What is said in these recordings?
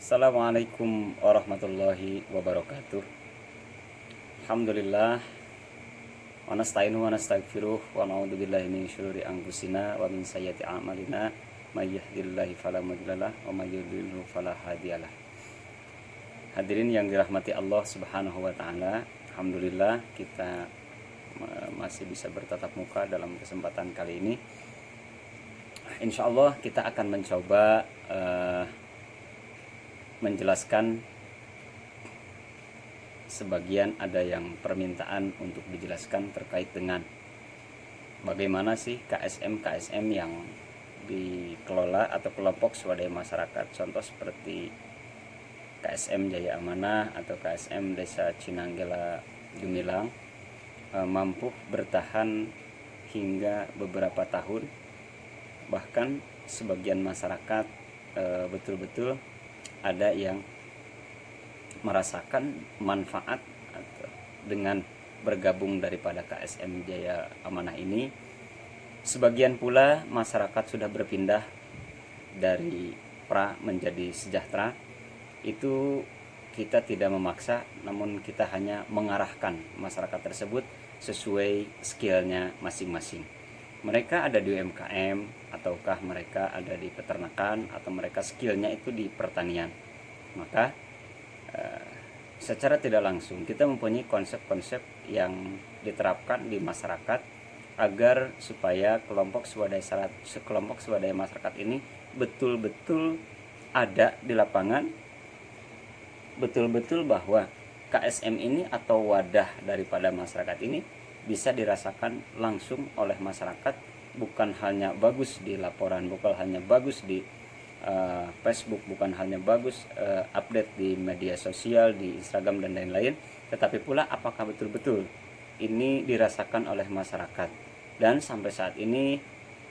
Assalamualaikum warahmatullahi wabarakatuh. Alhamdulillah wa nasta'inu wa nastaghfiruh wa na'udzu billahi min syururi anfusina wa min sayyiati a'malina may yahdihillahu fala mudhillalah wa may yudhlilhu fala hadiyalah. Hadirin yang dirahmati Allah Subhanahu wa taala, alhamdulillah kita masih bisa bertatap muka dalam kesempatan kali ini. Insyaallah kita akan mencoba menjelaskan sebagian ada yang permintaan untuk dijelaskan terkait dengan bagaimana sih KSM yang dikelola atau kelompok swadaya masyarakat, contoh seperti KSM Jaya Amanah atau KSM Desa Cinanggela Gemilang mampu bertahan hingga beberapa tahun, bahkan sebagian masyarakat betul-betul ada yang merasakan manfaat dengan bergabung daripada KSM Jaya Amanah ini. Sebagian pula masyarakat sudah berpindah dari pra menjadi sejahtera. Itu kita tidak memaksa, namun kita hanya mengarahkan masyarakat tersebut sesuai skillnya masing-masing. Mereka ada di UMKM, ataukah mereka ada di peternakan, atau mereka skillnya itu di pertanian. Maka secara tidak langsung kita mempunyai konsep-konsep yang diterapkan di masyarakat agar supaya kelompok swadaya masyarakat ini betul-betul ada di lapangan, betul-betul bahwa KSM ini atau wadah daripada masyarakat ini bisa dirasakan langsung oleh masyarakat, bukan hanya bagus di laporan, bukan hanya bagus di Facebook, bukan hanya bagus update di media sosial, di Instagram dan lain-lain, tetapi pula apakah betul-betul ini dirasakan oleh masyarakat. Dan sampai saat ini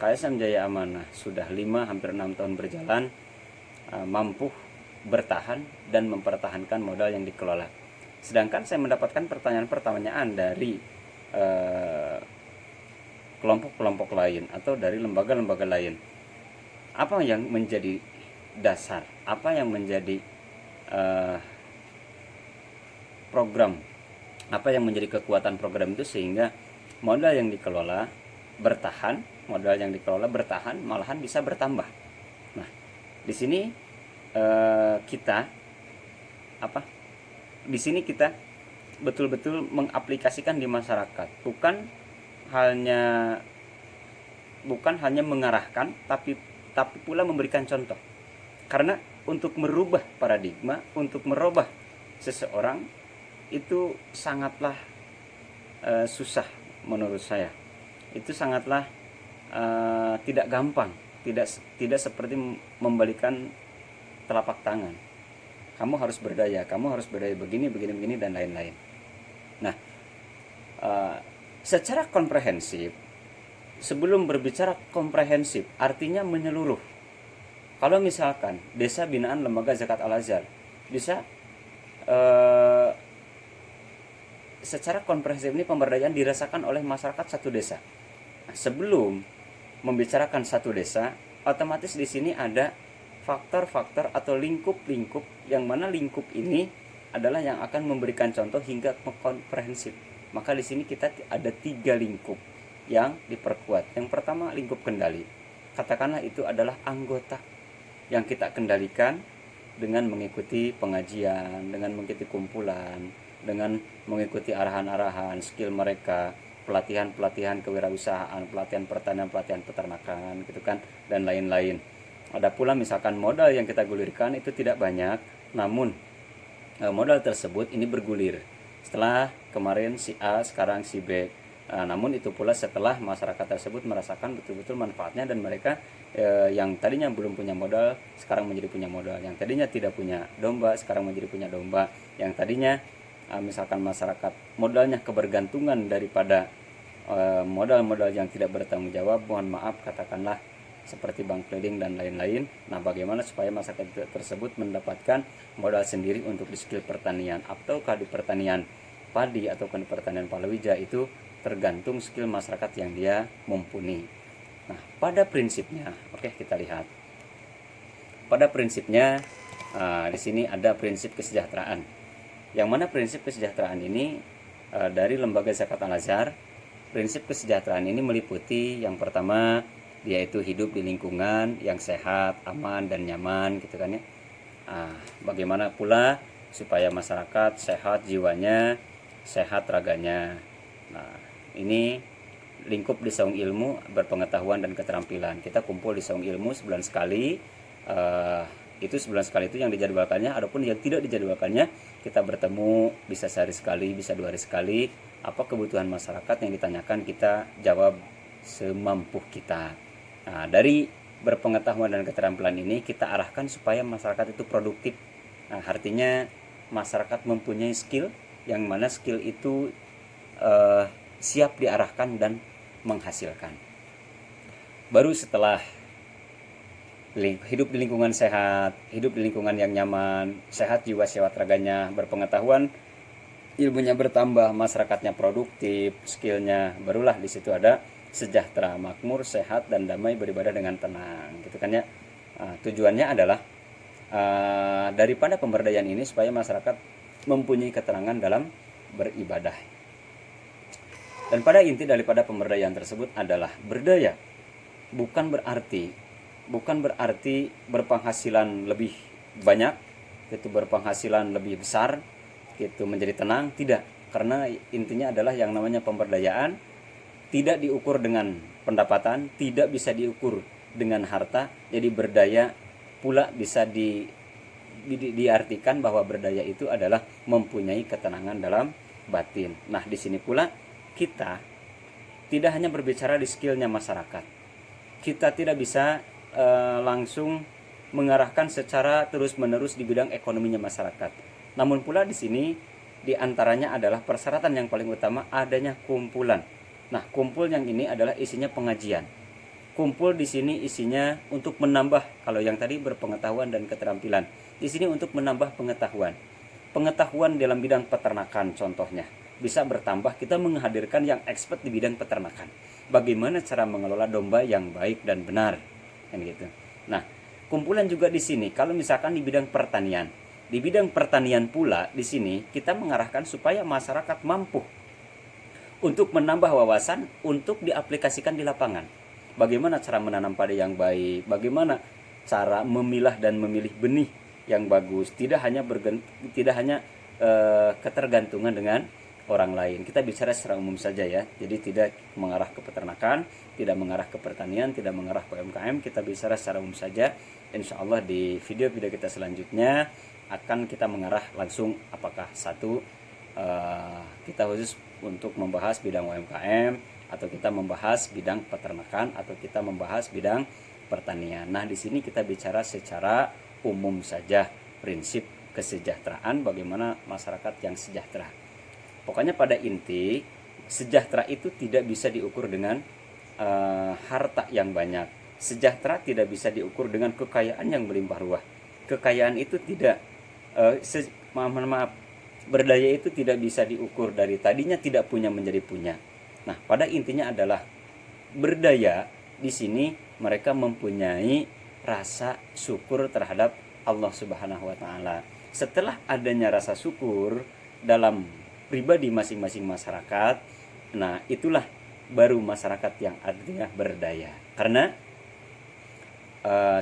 KSM Jaya Amanah sudah 5 hampir 6 tahun berjalan, mampu bertahan dan mempertahankan modal yang dikelola. Sedangkan saya mendapatkan pertanyaan-pertanyaan dari kelompok-kelompok lain atau dari lembaga-lembaga lain. Apa yang menjadi dasar, apa yang menjadi program, apa yang menjadi kekuatan program itu sehingga modal yang dikelola bertahan, malahan bisa bertambah. Nah, di sini kita betul-betul mengaplikasikan di masyarakat, bukan hanya mengarahkan, tapi pula memberikan contoh. Karena untuk merubah paradigma, untuk merubah seseorang itu sangatlah susah menurut saya. Itu sangatlah tidak gampang, tidak seperti membalikan telapak tangan. Kamu harus berdaya begini dan lain-lain. Nah, secara komprehensif, sebelum berbicara komprehensif, artinya menyeluruh. Kalau misalkan Desa Binaan Lembaga Zakat Al-Azhar bisa secara komprehensif ini pemberdayaan dirasakan oleh masyarakat satu desa. Nah, sebelum membicarakan satu desa, otomatis di sini ada faktor-faktor atau lingkup-lingkup, yang mana lingkup ini adalah yang akan memberikan contoh hingga komprehensif. Maka di sini kita ada 3 lingkup yang diperkuat. Yang pertama lingkup kendali. Katakanlah itu adalah anggota yang kita kendalikan dengan mengikuti pengajian, dengan mengikuti kumpulan, dengan mengikuti arahan-arahan, skill mereka, pelatihan-pelatihan kewirausahaan, pelatihan pertanian, pelatihan peternakan, gitu kan, dan lain-lain. Ada pula misalkan modal yang kita gulirkan itu tidak banyak, namun modal tersebut ini bergulir. Setelah kemarin si A, sekarang si B. Namun itu pula setelah masyarakat tersebut merasakan betul-betul manfaatnya, dan mereka yang tadinya belum punya modal sekarang menjadi punya modal, yang tadinya tidak punya domba sekarang menjadi punya domba, yang tadinya misalkan masyarakat modalnya kebergantungan daripada modal-modal yang tidak bertanggung jawab, mohon maaf katakanlah seperti bank keliling dan lain-lain. Nah, bagaimana supaya masyarakat tersebut mendapatkan modal sendiri untuk di skill pertanian, ataukah di pertanian padi ataukah di pertanian palawija, itu tergantung skill masyarakat yang dia mumpuni. Nah, pada prinsipnya, oke, kita lihat. Pada prinsipnya Di sini ada prinsip kesejahteraan. Yang mana prinsip kesejahteraan ini dari Lembaga Zakat Al-Azhar, prinsip kesejahteraan ini meliputi yang pertama yaitu hidup di lingkungan yang sehat, aman dan nyaman gitu kan ya. Bagaimana pula supaya masyarakat sehat jiwanya, sehat raganya. Nah, ini lingkup di Saung Ilmu berpengetahuan dan keterampilan. Kita kumpul di Saung Ilmu sebulan sekali. Itu sebulan sekali itu yang dijadwalkannya, adapun yang tidak dijadwalkannya kita bertemu bisa sehari sekali, bisa 2 hari sekali. Apa kebutuhan masyarakat yang ditanyakan kita jawab semampu kita. Nah, dari berpengetahuan dan keterampilan ini kita arahkan supaya masyarakat itu produktif. Nah, artinya masyarakat mempunyai skill yang mana skill itu siap diarahkan dan menghasilkan. Baru setelah hidup di lingkungan sehat, hidup di lingkungan yang nyaman, sehat jiwa sehat raganya, berpengetahuan, ilmunya bertambah, masyarakatnya produktif, skillnya, barulah di situ ada sejahtera, makmur, sehat dan damai, beribadah dengan tenang, gitu kan ya. Tujuannya adalah daripada pemberdayaan ini supaya masyarakat mempunyai keterangan dalam beribadah. Dan pada inti daripada pemberdayaan tersebut adalah berdaya bukan berarti berpenghasilan lebih banyak, itu berpenghasilan lebih besar, itu menjadi tenang, tidak. Karena intinya adalah yang namanya pemberdayaan tidak diukur dengan pendapatan, tidak bisa diukur dengan harta. Jadi berdaya pula bisa diartikan bahwa berdaya itu adalah mempunyai ketenangan dalam batin. Nah, di sini pula kita tidak hanya berbicara di skillnya masyarakat. Kita tidak bisa langsung mengarahkan secara terus-menerus di bidang ekonominya masyarakat. Namun pula di sini diantaranya adalah persyaratan yang paling utama adanya kumpulan. Nah, kumpul yang ini adalah isinya pengajian. Kumpul di sini isinya untuk menambah, kalau yang tadi berpengetahuan dan keterampilan, di sini untuk menambah pengetahuan. Pengetahuan dalam bidang peternakan contohnya bisa bertambah, kita menghadirkan yang expert di bidang peternakan. Bagaimana cara mengelola domba yang baik dan benar. Kan gitu. Nah, kumpulan juga di sini kalau misalkan di bidang pertanian. Di bidang pertanian pula di sini kita mengarahkan supaya masyarakat mampu untuk menambah wawasan untuk diaplikasikan di lapangan. Bagaimana cara menanam padi yang baik, bagaimana cara memilah dan memilih benih yang bagus, tidak hanya ketergantungan dengan orang lain. Kita bicara secara umum saja ya. Jadi tidak mengarah ke peternakan, tidak mengarah ke pertanian, tidak mengarah ke UMKM. Kita bicara secara umum saja. Insya Allah di video-video kita selanjutnya akan kita mengarah langsung apakah kita khusus untuk membahas bidang UMKM, atau kita membahas bidang peternakan, atau kita membahas bidang pertanian. Nah, di sini kita bicara secara umum saja prinsip kesejahteraan, bagaimana masyarakat yang sejahtera. Pokoknya pada inti sejahtera itu tidak bisa diukur dengan harta yang banyak. Sejahtera tidak bisa diukur dengan kekayaan yang berlimpah ruah. Kekayaan itu tidak berdaya itu tidak bisa diukur dari tadinya tidak punya menjadi punya. Nah, pada intinya adalah berdaya di sini mereka mempunyai rasa syukur terhadap Allah Subhanahu wa taala. Setelah adanya rasa syukur dalam pribadi masing-masing masyarakat, nah itulah baru masyarakat yang artinya berdaya. Karena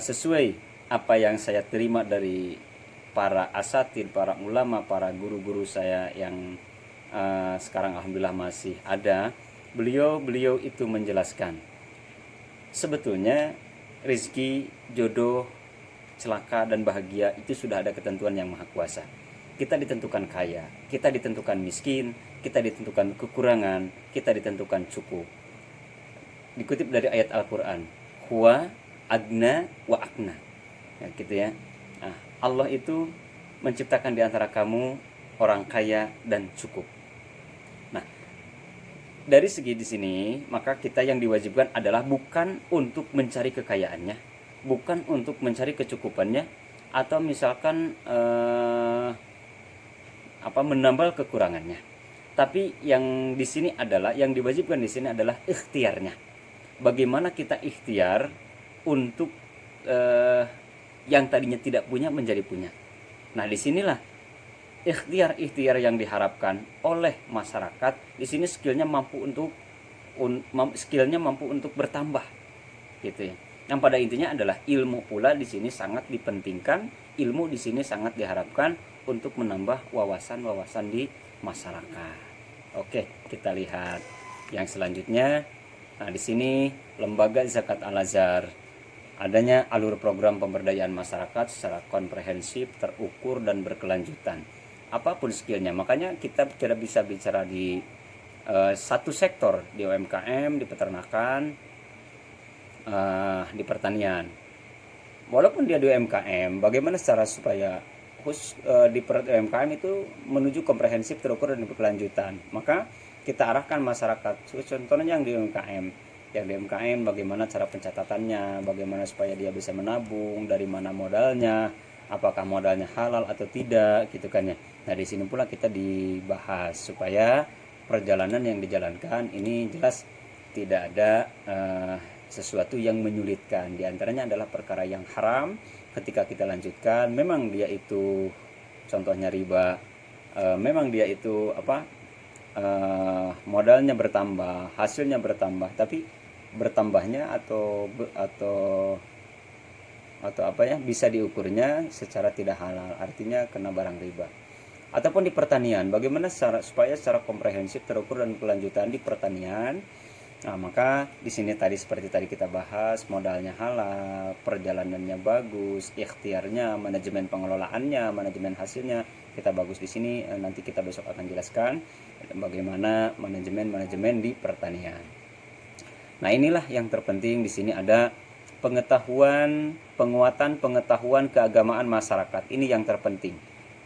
sesuai apa yang saya terima dari para asatid, para ulama, para guru-guru saya yang sekarang alhamdulillah masih ada, beliau itu menjelaskan sebetulnya rezeki, jodoh, celaka dan bahagia itu sudah ada ketentuan yang maha kuasa. Kita ditentukan kaya, kita ditentukan miskin, kita ditentukan kekurangan, kita ditentukan cukup. Dikutip dari ayat Al-Quran, huwa agna wa akna, ya, gitu ya. Nah, Allah itu menciptakan di antara kamu orang kaya dan cukup. Nah, dari segi di sini maka kita yang diwajibkan adalah bukan untuk mencari kekayaannya, bukan untuk mencari kecukupannya, atau misalkan menambal kekurangannya. Tapi yang di sini adalah yang diwajibkan di sini adalah ikhtiarnya. Bagaimana kita ikhtiar untuk yang tadinya tidak punya menjadi punya. Nah, disinilah ikhtiar yang diharapkan oleh masyarakat. Di sini skillnya mampu untuk bertambah, gitu ya. Yang pada intinya adalah ilmu pula di sini sangat dipentingkan. Ilmu di sini sangat diharapkan untuk menambah wawasan-wawasan di masyarakat. Oke, kita lihat yang selanjutnya. Nah, di sini Lembaga Zakat Al-Azhar, adanya alur program pemberdayaan masyarakat secara komprehensif, terukur dan berkelanjutan. Apapun skillnya, makanya kita tidak bisa bicara di satu sektor, di UMKM, di peternakan, di pertanian. Walaupun dia di UMKM, bagaimana cara supaya di UMKM itu menuju komprehensif, terukur dan berkelanjutan? Maka kita arahkan masyarakat, contohnya yang di UMKM, bagaimana cara pencatatannya, bagaimana supaya dia bisa menabung, dari mana modalnya, apakah modalnya halal atau tidak, gitu kan ya. Nah, di sini pula kita dibahas supaya perjalanan yang dijalankan ini jelas tidak ada sesuatu yang menyulitkan. Di antaranya adalah perkara yang haram ketika kita lanjutkan, memang dia itu contohnya riba, memang dia itu modalnya bertambah, hasilnya bertambah, tapi bertambahnya atau bisa diukurnya secara tidak halal, artinya kena barang riba. Ataupun di pertanian, bagaimana supaya secara komprehensif, terukur dan berkelanjutan di pertanian. Nah, maka di sini tadi seperti tadi kita bahas, modalnya halal, perjalanannya bagus, ikhtiarnya, manajemen pengelolaannya, manajemen hasilnya kita bagus. Di sini nanti kita besok akan jelaskan bagaimana manajemen di pertanian. Nah, inilah yang terpenting. Di sini ada penguatan pengetahuan keagamaan masyarakat. Ini yang terpenting.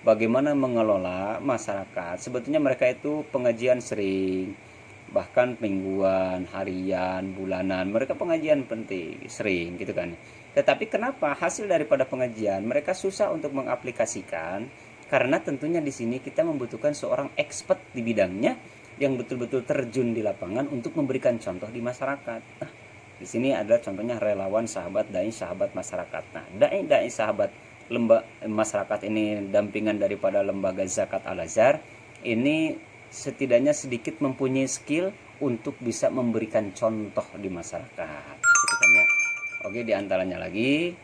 Bagaimana mengelola masyarakat. Sebetulnya mereka itu pengajian sering, bahkan mingguan, harian, bulanan, mereka pengajian penting sering, gitu kan. Tetapi kenapa hasil daripada pengajian mereka susah untuk mengaplikasikan? Karena tentunya di sini kita membutuhkan seorang expert di bidangnya yang betul-betul terjun di lapangan untuk memberikan contoh di masyarakat. Nah, di sini ada contohnya relawan, sahabat dai, sahabat masyarakat. Nah, dai sahabat masyarakat ini dampingan daripada Lembaga Zakat Al-Azhar ini setidaknya sedikit mempunyai skill untuk bisa memberikan contoh di masyarakat, gitu kan ya. Oke, diantaranya lagi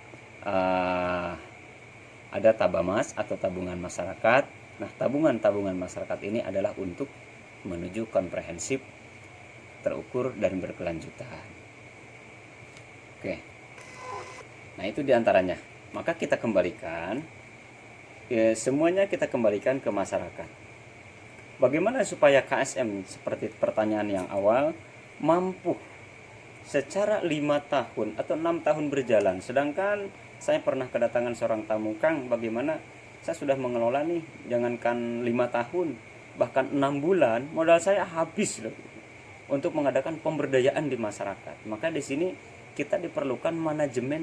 ada tabamas atau tabungan masyarakat. Nah, tabungan masyarakat ini adalah untuk menuju komprehensif, terukur dan berkelanjutan. Oke, nah itu diantaranya. Maka kita kembalikan semuanya kita kembalikan ke masyarakat. Bagaimana supaya KSM seperti pertanyaan yang awal mampu secara 5 tahun atau 6 tahun berjalan, sedangkan saya pernah kedatangan seorang tamu, Kang, bagaimana saya sudah mengelola nih, jangankan 5 tahun, bahkan 6 bulan modal saya habis loh untuk mengadakan pemberdayaan di masyarakat. Maka di sini kita diperlukan manajemen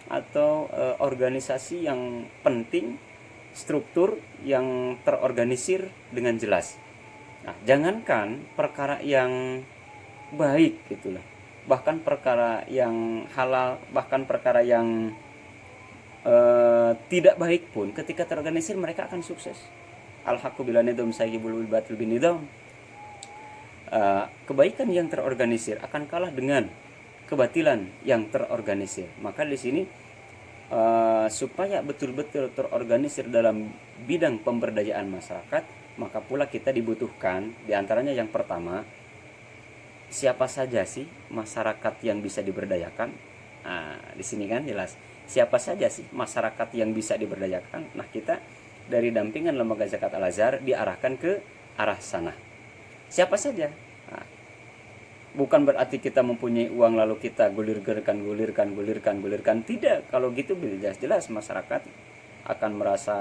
atau organisasi yang penting, struktur yang terorganisir dengan jelas. Nah, jangankan perkara yang baik gitulah, bahkan perkara yang halal, bahkan perkara yang tidak baik pun ketika terorganisir mereka akan sukses. Al-haqqu bila nidam sayyibul batil bin nidam. Kebaikan yang terorganisir akan kalah dengan kebatilan yang terorganisir. Maka di sini supaya betul-betul terorganisir dalam bidang pemberdayaan masyarakat, maka pula kita dibutuhkan diantaranya yang pertama, siapa saja sih masyarakat yang bisa diberdayakan. Nah, di sini kan jelas siapa saja sih masyarakat yang bisa diberdayakan. Nah, kita dari dampingan Lembaga Zakat Al-Azhar diarahkan ke arah sana. Siapa saja? Nah, bukan berarti kita mempunyai uang lalu kita gulirkan. Tidak, kalau gitu jelas masyarakat akan merasa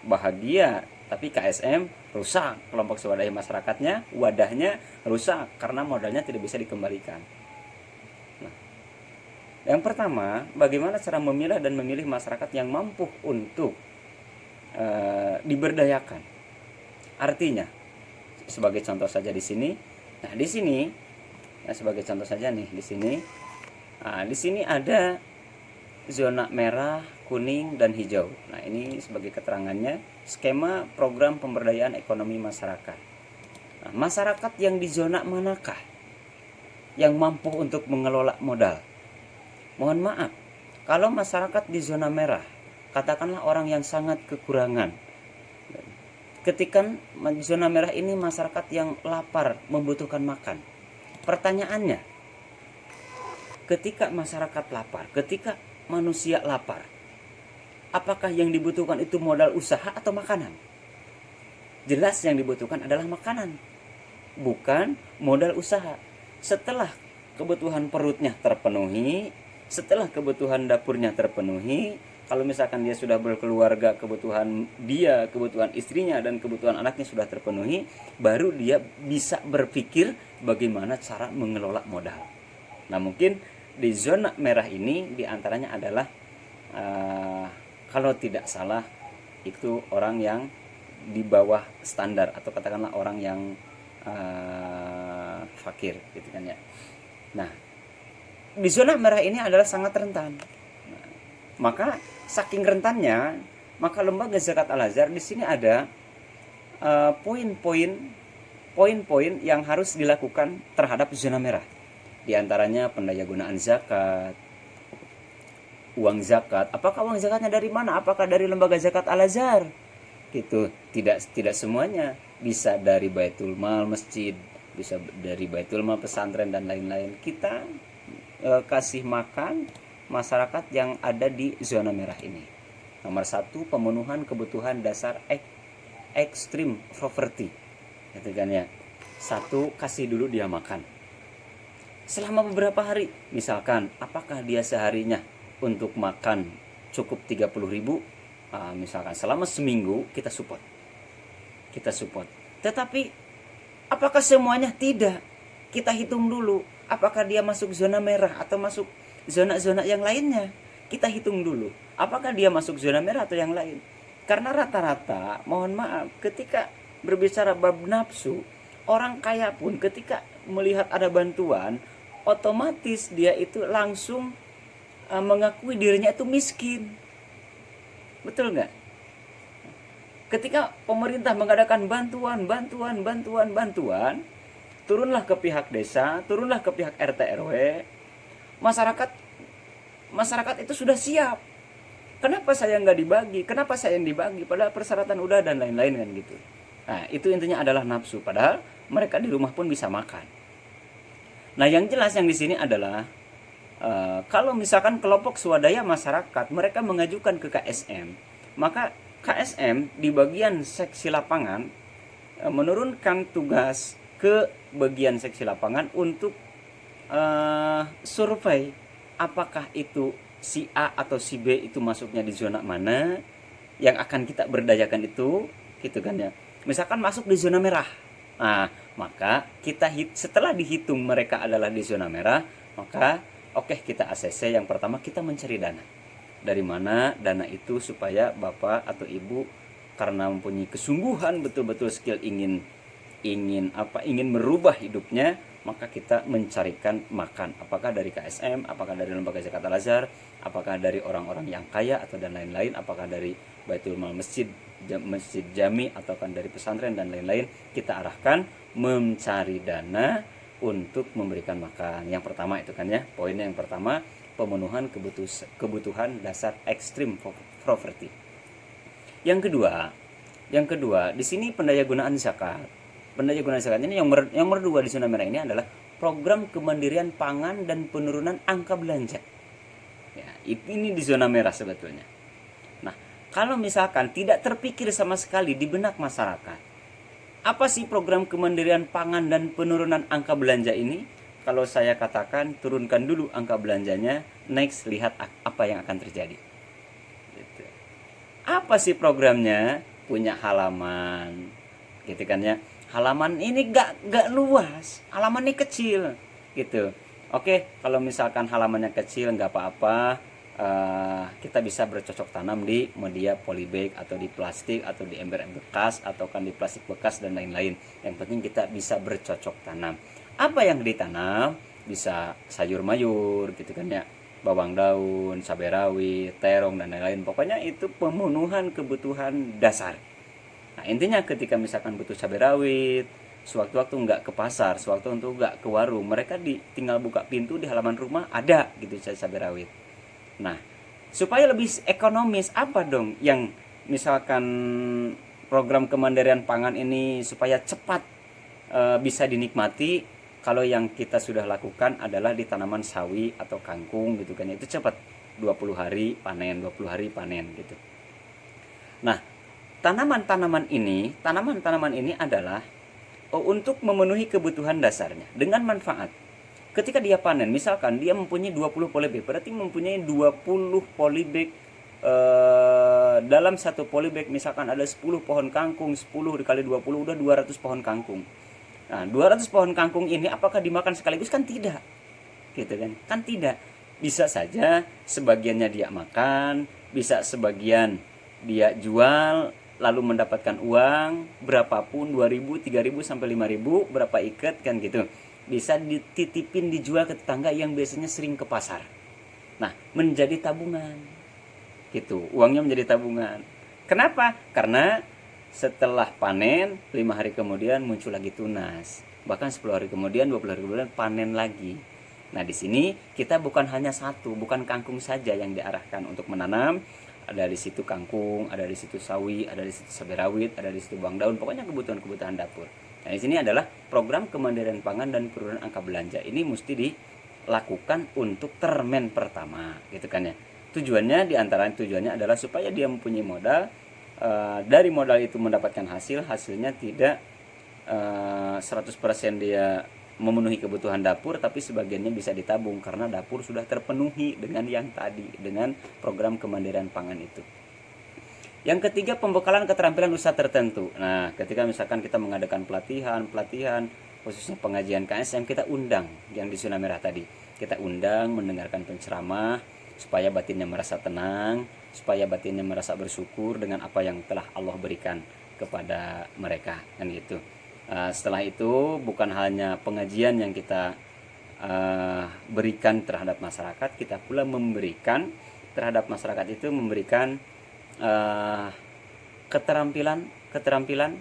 bahagia, tapi KSM rusak, kelompok swadaya masyarakatnya, wadahnya rusak karena modalnya tidak bisa dikembalikan. Nah, yang pertama, bagaimana cara memilah dan memilih masyarakat yang mampu untuk diberdayakan. Artinya, sebagai contoh saja di sini. Nah, di sini ya, sebagai contoh saja nih di sini. Nah, di sini ada zona merah, kuning, dan hijau. Nah, ini sebagai keterangannya skema program pemberdayaan ekonomi masyarakat. Nah, masyarakat yang di zona manakah yang mampu untuk mengelola modal? Mohon maaf, kalau masyarakat di zona merah, katakanlah orang yang sangat kekurangan. Ketika zona merah ini masyarakat yang lapar, membutuhkan makan. Pertanyaannya, ketika masyarakat lapar, ketika manusia lapar, apakah yang dibutuhkan itu modal usaha atau makanan? Jelas yang dibutuhkan adalah makanan, bukan modal usaha. Setelah kebutuhan perutnya terpenuhi, setelah kebutuhan dapurnya terpenuhi, kalau misalkan dia sudah berkeluarga, kebutuhan dia, kebutuhan istrinya, dan kebutuhan anaknya sudah terpenuhi, baru dia bisa berpikir bagaimana cara mengelola modal. Nah, mungkin di zona merah ini diantaranya adalah kalau tidak salah itu orang yang di bawah standar, atau katakanlah orang yang fakir, gitu kan ya. Nah, di zona merah ini adalah sangat rentan. Nah, maka saking rentannya, maka lembaga zakat Al-Azhar di sini ada poin-poin yang harus dilakukan terhadap zona merah. Di antaranya pendayagunaan zakat, uang zakat. Apakah uang zakatnya dari mana? Apakah dari lembaga zakat Al-Azhar? Gitu. Tidak semuanya. Bisa dari Baitul Mal masjid, bisa dari Baitul Mal pesantren dan lain-lain. Kita kasih makan masyarakat yang ada di zona merah ini. Nomor 1, pemenuhan kebutuhan dasar ekstrim poverty. Gitu kan ya. 1, kasih dulu dia makan. Selama beberapa hari, misalkan apakah dia seharinya untuk makan cukup 30.000, misalkan selama seminggu kita support. Tetapi apakah semuanya? Tidak. Kita hitung dulu apakah dia masuk zona merah atau masuk zona-zona yang lainnya. Kita hitung dulu apakah dia masuk zona merah atau yang lain. Karena rata-rata, mohon maaf, ketika berbicara bab nafsu, orang kaya pun ketika melihat ada bantuan, otomatis dia itu langsung mengakui dirinya itu miskin. Betul nggak? Ketika pemerintah mengadakan bantuan, turunlah ke pihak desa, turunlah ke pihak RT RW, masyarakat itu sudah siap. Kenapa saya nggak dibagi? Kenapa saya yang dibagi? Padahal persyaratan udah dan lain-lain kan gitu. Nah, itu intinya adalah nafsu. Padahal mereka di rumah pun bisa makan. Nah, yang jelas yang di sini adalah kalau misalkan kelompok swadaya masyarakat mereka mengajukan ke KSM, maka KSM di bagian seksi lapangan menurunkan tugas ke bagian seksi lapangan untuk survei apakah itu si A atau si B itu masuknya di zona mana yang akan kita berdayakan itu, gitu kan ya. Misalkan masuk di zona merah, nah maka kita setelah dihitung mereka adalah di zona merah, maka oke, kita ACC. Yang pertama kita mencari dana. Dari mana dana itu supaya bapak atau ibu karena mempunyai kesungguhan betul-betul skill ingin merubah hidupnya, maka kita mencarikan makan. Apakah dari KSM, apakah dari lembaga zakat Al-Azhar, apakah dari orang-orang yang kaya atau dan lain-lain, apakah dari Baitul Mal masjid jami, ataukah dari pesantren dan lain-lain, kita arahkan mencari dana untuk memberikan makan. Yang pertama itu kan ya, poinnya yang pertama, pemenuhan kebutuhan dasar ekstrim poverty. Yang kedua, di sini pendayagunaan zakat. Pendayagunaan zakat ini yang nomor 2 di zona merah ini adalah program kemandirian pangan dan penurunan angka belanja. Ya, ini di zona merah sebetulnya. Nah, kalau misalkan tidak terpikir sama sekali di benak masyarakat, apa sih program kemandirian pangan dan penurunan angka belanja ini? Kalau saya katakan turunkan dulu angka belanjanya, next lihat apa yang akan terjadi. Gitu. Apa sih programnya? Punya halaman, gitu kan ya. Halaman ini gak luas, halaman ini kecil, gitu. Oke, kalau misalkan halamannya kecil nggak apa-apa, kita bisa bercocok tanam di media polybag atau di plastik atau di ember bekas atau kan di plastik bekas dan lain-lain. Yang penting kita bisa bercocok tanam. Apa yang ditanam? Bisa sayur mayur, gitu kan ya. bawang daun, cabai rawit, terong dan lain-lain. Pokoknya itu pemenuhan kebutuhan dasar. Nah, intinya ketika misalkan butuh cabai rawit, sewaktu-waktu nggak ke pasar, sewaktu-waktu nggak ke warung, mereka tinggal buka pintu di halaman rumah ada gitu cabai rawit. Nah, supaya lebih ekonomis apa dong yang misalkan program kemandirian pangan ini supaya cepat bisa dinikmati. Kalau yang kita sudah lakukan adalah di tanaman sawi atau kangkung gitu kan, itu cepat 20 hari panen, 20 hari panen gitu. Nah, tanaman-tanaman ini adalah untuk memenuhi kebutuhan dasarnya dengan manfaat. Ketika dia panen, misalkan dia mempunyai 20 polybag, berarti mempunyai 20 polybag. Dalam satu polybag misalkan ada 10 pohon kangkung, 10 dikali 20 udah 200 pohon kangkung. Nah, 200 pohon kangkung ini apakah dimakan sekaligus? Kan tidak. Gitu kan? Kan tidak. Bisa saja sebagiannya dia makan, bisa sebagian dia jual lalu mendapatkan uang berapapun, 2.000, 3.000 sampai 5.000, berapa ikat kan gitu. Bisa dititipin dijual ke tetangga yang biasanya sering ke pasar. Nah, menjadi tabungan. Gitu. Uangnya menjadi tabungan. Kenapa? Karena setelah panen 5 hari kemudian muncul lagi tunas, bahkan 10 hari kemudian, 20 hari kemudian panen lagi. Nah, di sini kita bukan hanya satu, bukan kangkung saja yang diarahkan untuk menanam. Ada di situ kangkung, ada di situ sawi, ada di situ cabai rawit, ada di situ bawang daun, pokoknya kebutuhan-kebutuhan dapur. Nah, di sini adalah program kemandirian pangan dan penurunan angka belanja. Ini mesti dilakukan untuk termen pertama, gitu kan ya. Tujuannya, diantara tujuannya adalah supaya dia mempunyai modal. Dari modal itu mendapatkan hasilnya tidak 100% dia memenuhi kebutuhan dapur, tapi sebagiannya bisa ditabung karena dapur sudah terpenuhi dengan yang tadi, dengan program kemandirian pangan itu. Yang ketiga, pembekalan keterampilan usaha tertentu. Nah, ketika misalkan kita mengadakan pelatihan khususnya pengajian KSM, kita undang yang di zona merah tadi, kita undang mendengarkan penceramah supaya batinnya merasa tenang, supaya batinnya merasa bersyukur dengan apa yang telah Allah berikan kepada mereka, kan gitu. Setelah itu bukan hanya pengajian yang kita berikan terhadap masyarakat, kita pula memberikan terhadap masyarakat itu memberikan keterampilan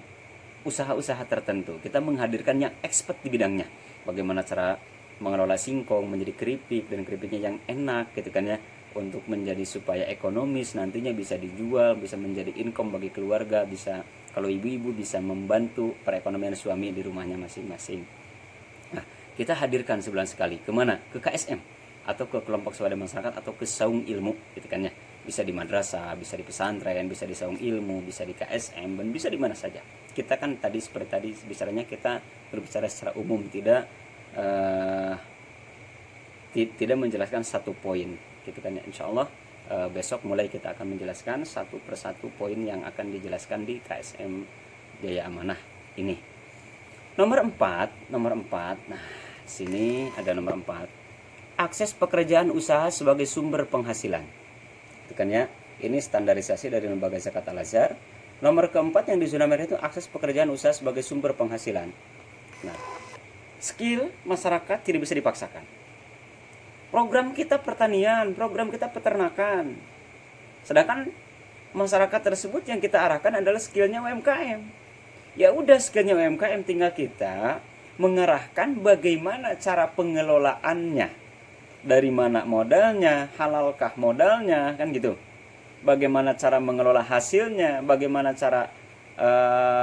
usaha-usaha tertentu. Kita menghadirkan yang expert di bidangnya, bagaimana cara mengelola singkong menjadi keripik dan keripiknya yang enak gitu kan ya, untuk menjadi supaya ekonomis, nantinya bisa dijual, bisa menjadi income bagi keluarga, bisa kalau ibu-ibu bisa membantu perekonomian suami di rumahnya masing-masing. Nah, kita hadirkan sebulan sekali kemana? Ke KSM atau ke kelompok swadaya masyarakat atau ke saung ilmu gitu kan ya. Bisa di madrasah, bisa di pesantren, bisa di saung ilmu, bisa di KSM, dan bisa di mana saja. Kita kan tadi seperti tadi bicaranya kita berbicara secara umum, tidak menjelaskan satu poin gitu kan ya. Insyaallah besok mulai kita akan menjelaskan satu persatu poin yang akan dijelaskan di KSM Jaya Amanah ini. Nomor 4. Nah, sini ada nomor 4. Akses pekerjaan usaha sebagai sumber penghasilan. Itu kan ya. Ini standarisasi dari Lembaga Zakat Al-Azhar. Nomor keempat yang di zona merah itu akses pekerjaan usaha sebagai sumber penghasilan. Nah, skill masyarakat tidak bisa dipaksakan. Program kita pertanian, program kita peternakan. Sedangkan masyarakat tersebut yang kita arahkan adalah skillnya UMKM. Ya udah, skillnya UMKM, tinggal kita mengarahkan bagaimana cara pengelolaannya. Dari mana modalnya, halalkah modalnya, kan gitu. Bagaimana cara mengelola hasilnya, bagaimana cara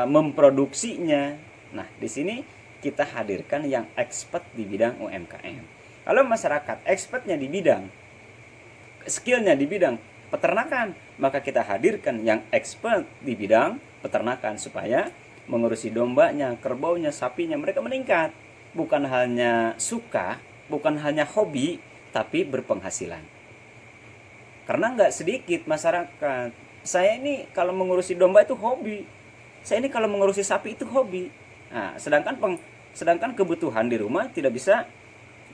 memproduksinya. Nah, di sini kita hadirkan yang expert di bidang UMKM. Kalau masyarakat expertnya di bidang, skillnya di bidang peternakan, maka kita hadirkan yang expert di bidang peternakan supaya mengurusi dombanya, kerbaunya, sapinya mereka meningkat. Bukan hanya suka, bukan hanya hobi, tapi berpenghasilan. Karena nggak sedikit masyarakat, saya ini kalau mengurusi domba itu hobi, saya ini kalau mengurusi sapi itu hobi. Nah, sedangkan kebutuhan di rumah tidak bisa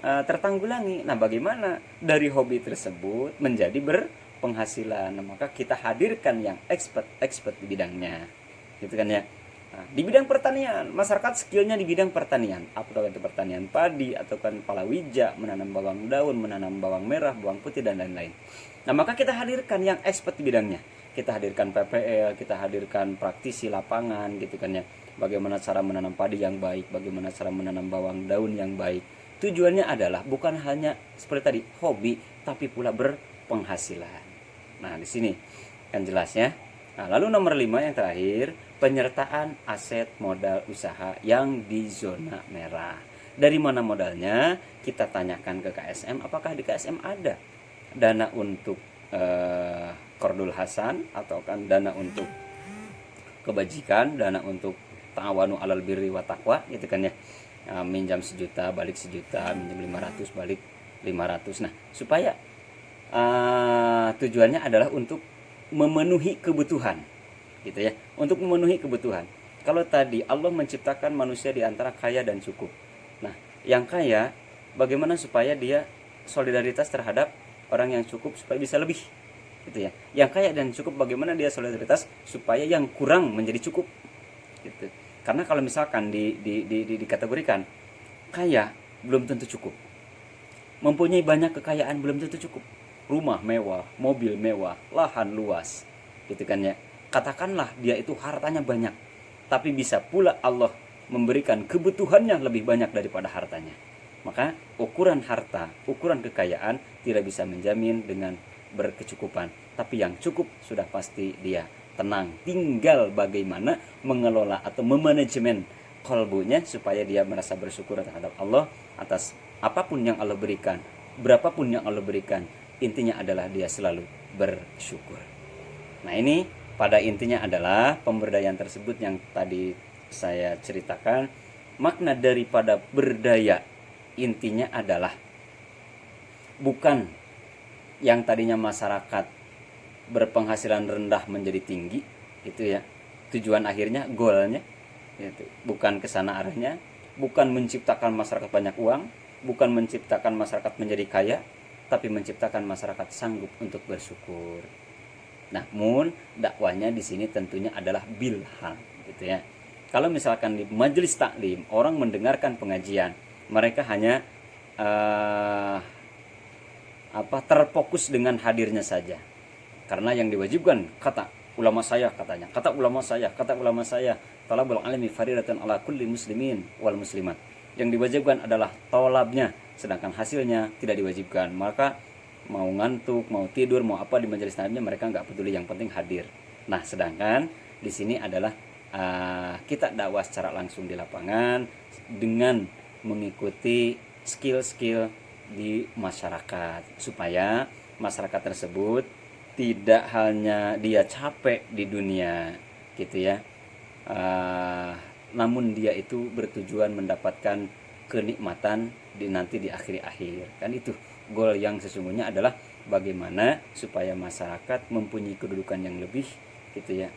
tertanggulangi. Nah, bagaimana dari hobi tersebut menjadi berpenghasilan? Nah, maka kita hadirkan yang expert di bidangnya, gitu kan ya. Nah, di bidang pertanian, masyarakat skillnya di bidang pertanian, apakah itu pertanian padi atau kan palawija, menanam bawang daun, menanam bawang merah, bawang putih dan lain-lain. Nah, maka kita hadirkan yang expert di bidangnya. Kita hadirkan PPL, kita hadirkan praktisi lapangan gitu kan ya. Bagaimana cara menanam padi yang baik, bagaimana cara menanam bawang daun yang baik. Tujuannya adalah bukan hanya seperti tadi hobi, tapi pula berpenghasilan. Nah, di sini kan jelasnya. Nah, lalu nomor 5 yang terakhir, penyertaan aset modal usaha yang di zona merah. Dari mana modalnya? Kita tanyakan ke KSM, apakah di KSM ada dana untuk Kordul Hasan, atau kan dana untuk kebajikan, dana untuk ta'awanu alal birri wa taqwa gitu kan ya. Minjam 1 juta balik 1 juta, minjam 500 balik 500. Nah, supaya tujuannya adalah untuk memenuhi kebutuhan gitu ya, untuk memenuhi kebutuhan. Kalau tadi Allah menciptakan manusia di antara kaya dan cukup. Nah, yang kaya bagaimana supaya dia solidaritas terhadap orang yang cukup supaya bisa lebih gitu ya. Yang kaya dan cukup bagaimana dia solidaritas supaya yang kurang menjadi cukup gitu. Karena kalau misalkan dikategorikan kaya belum tentu cukup. Mempunyai banyak kekayaan belum tentu cukup. Rumah mewah, mobil mewah, lahan luas gitu kan ya. Katakanlah dia itu hartanya banyak, tapi bisa pula Allah memberikan kebutuhannya lebih banyak daripada hartanya. Maka ukuran harta, ukuran kekayaan tidak bisa menjamin dengan berkecukupan. Tapi yang cukup sudah pasti dia tenang. Tinggal bagaimana mengelola atau memanajemen kalbunya supaya dia merasa bersyukur terhadap Allah atas apapun yang Allah berikan, berapapun yang Allah berikan. Intinya adalah dia selalu bersyukur. Nah, ini pada intinya adalah pemberdayaan tersebut yang tadi saya ceritakan. Makna daripada berdaya intinya adalah bukan yang tadinya masyarakat berpenghasilan rendah menjadi tinggi, itu ya. Tujuan akhirnya, goalnya itu bukan ke sana arahnya, bukan menciptakan masyarakat banyak uang, bukan menciptakan masyarakat menjadi kaya, tapi menciptakan masyarakat sanggup untuk bersyukur. Namun dakwanya di sini tentunya adalah bilham gitu ya. Kalau misalkan di majelis taklim orang mendengarkan pengajian, mereka hanya terfokus dengan hadirnya saja. Karena yang diwajibkan kata ulama saya katanya, kata ulama saya, talabul ilmi fardhatun ala kulli muslimin wal muslimat. Yang diwajibkan adalah tolabnya, sedangkan hasilnya tidak diwajibkan. Maka mau ngantuk, mau tidur, mau apa di majelis taklimnya mereka nggak peduli, yang penting hadir. Nah, sedangkan di sini adalah kita dakwah secara langsung di lapangan dengan mengikuti skill-skill di masyarakat supaya masyarakat tersebut tidak hanya dia capek di dunia gitu ya, namun dia itu bertujuan mendapatkan kenikmatan nanti di akhir-akhir. Kan itu goal yang sesungguhnya adalah bagaimana supaya masyarakat mempunyai kedudukan yang lebih gitu ya,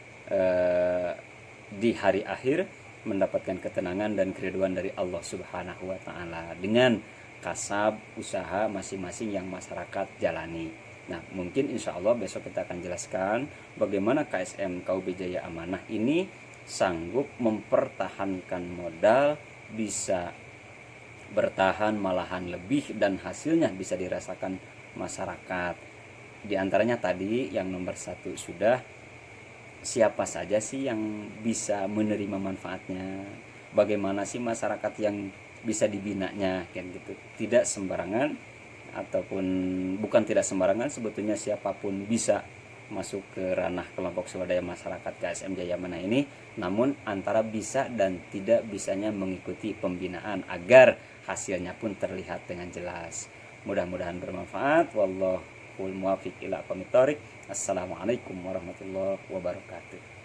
di hari akhir mendapatkan ketenangan dan keriduan dari Allah Subhanahu wa taala dengan kasab usaha masing-masing yang masyarakat jalani. Nah, mungkin insya Allah besok kita akan jelaskan bagaimana KSM KUB Jaya Amanah ini sanggup mempertahankan modal, bisa bertahan malahan lebih, dan hasilnya bisa dirasakan masyarakat. Di antaranya tadi yang nomor 1 sudah, siapa saja sih yang bisa menerima manfaatnya, bagaimana sih masyarakat yang bisa dibinanya kan gitu. Tidak sembarangan, ataupun bukan tidak sembarangan, sebetulnya siapapun bisa masuk ke ranah kelompok swadaya masyarakat KSM Jaya Amanah ini, namun antara bisa dan tidak bisanya mengikuti pembinaan agar hasilnya pun terlihat dengan jelas. Mudah-mudahan bermanfaat. Wallahul muwaffiq ila aqwamit thoriq. Assalamualaikum warahmatullahi wabarakatuh.